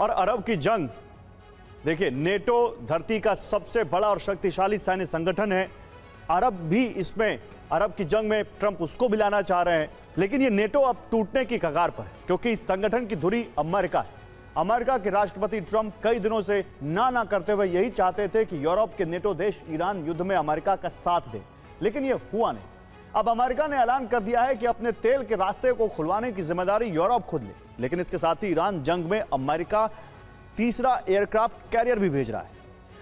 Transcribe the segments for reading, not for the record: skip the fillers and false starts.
और अरब की जंग, देखिए नेटो धरती का सबसे बड़ा और शक्तिशाली सैन्य संगठन है। अरब भी इसमें, अरब की जंग में ट्रंप उसको भी लाना चाह रहे हैं, लेकिन ये नेटो अब टूटने की कगार पर है क्योंकि इस संगठन की धुरी अमेरिका है। अमेरिका के राष्ट्रपति ट्रंप कई दिनों से ना करते हुए यही चाहते थे कि यूरोप के नेटो देश ईरान युद्ध में अमेरिका का साथ दे, लेकिन यह हुआ नहीं। अब अमेरिका ने ऐलान कर दिया है कि अपने तेल के रास्ते को खुलवाने की जिम्मेदारी यूरोप खुद ले, लेकिन इसके साथ ही ईरान जंग में अमेरिका तीसरा एयरक्राफ्ट कैरियर भी भेज रहा है।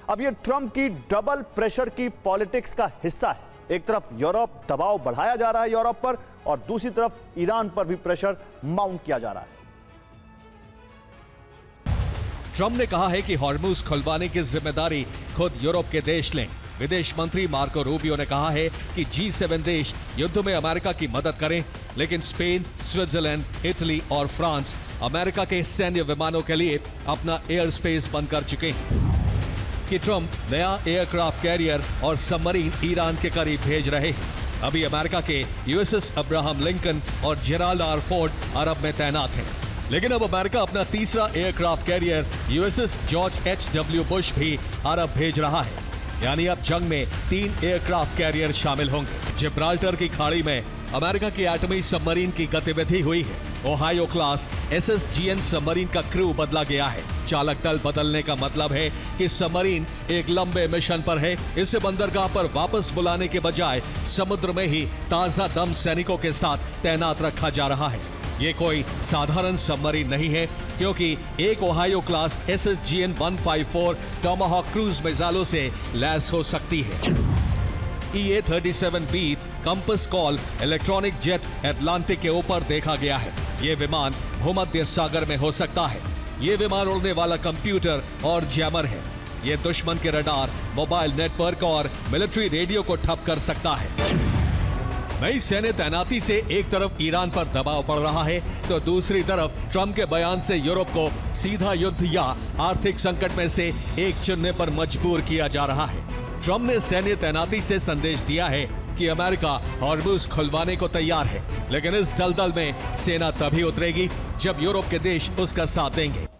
अब यह ट्रंप की डबल प्रेशर की पॉलिटिक्स का हिस्सा है। एक तरफ यूरोप दबाव बढ़ाया जा रहा है यूरोप पर, और दूसरी तरफ ईरान पर भी प्रेशर माउंट किया जा रहा है। ट्रंप ने कहा है कि हॉर्मुज खुलवाने की जिम्मेदारी खुद यूरोप के देश लें। विदेश मंत्री मार्को रूबियो ने कहा है कि G7 देश युद्ध में अमेरिका की मदद करें, लेकिन स्पेन, स्विट्जरलैंड, इटली और फ्रांस अमेरिका के सैन्य विमानों के लिए अपना एयर स्पेस बंद कर चुके हैं। कि ट्रंप नया एयरक्राफ्ट कैरियर और सबमरीन ईरान के करीब भेज रहे हैं। अभी अमेरिका के USS अब्राहम लिंकन और जेराल्ड आर फोर्ड अरब में तैनात हैं, लेकिन अब अमेरिका अपना तीसरा aircraft carrier USS George H.W. Bush भी अरब भेज रहा है। यानी अब जंग में 3 एयरक्राफ्ट कैरियर शामिल होंगे। जिब्राल्टर की खाड़ी में अमेरिका की एटमी सबमरीन की गतिविधि हुई है। ओहायो क्लास SSGN सबमरीन का क्रू बदला गया है। चालक दल बदलने का मतलब है कि सबमरीन एक लंबे मिशन पर है। इसे बंदरगाह पर वापस बुलाने के बजाय समुद्र में ही ताजा दम सैनिकों के साथ तैनात रखा जा रहा है। ये कोई साधारण सबमरीन नहीं है, क्योंकि एक Ohio class SSGN 154 Tomahawk cruise मिसाइलों से लैस हो सकती है। EA-37B compass call electronic jet Atlantic के ऊपर देखा गया है। ये विमान भूमध्य सागर में हो सकता है। ये विमान उड़ने वाला कंप्यूटर और जैमर है। ये दुश्मन के रडार, मोबाइल नेटवर्क और मिलिट्री रेडियो को ठप कर सकता है। नई सैन्य तैनाती से एक तरफ ईरान पर दबाव पड़ रहा है, तो दूसरी तरफ ट्रंप के बयान से यूरोप को सीधा युद्ध या आर्थिक संकट में से एक चुनने पर मजबूर किया जा रहा है। ट्रंप ने सैन्य तैनाती से संदेश दिया है कि अमेरिका हॉर्मुज खुलवाने को तैयार है, लेकिन इस दलदल में सेना तभी उतरेगी जब यूरोप के देश उसका साथ देंगे।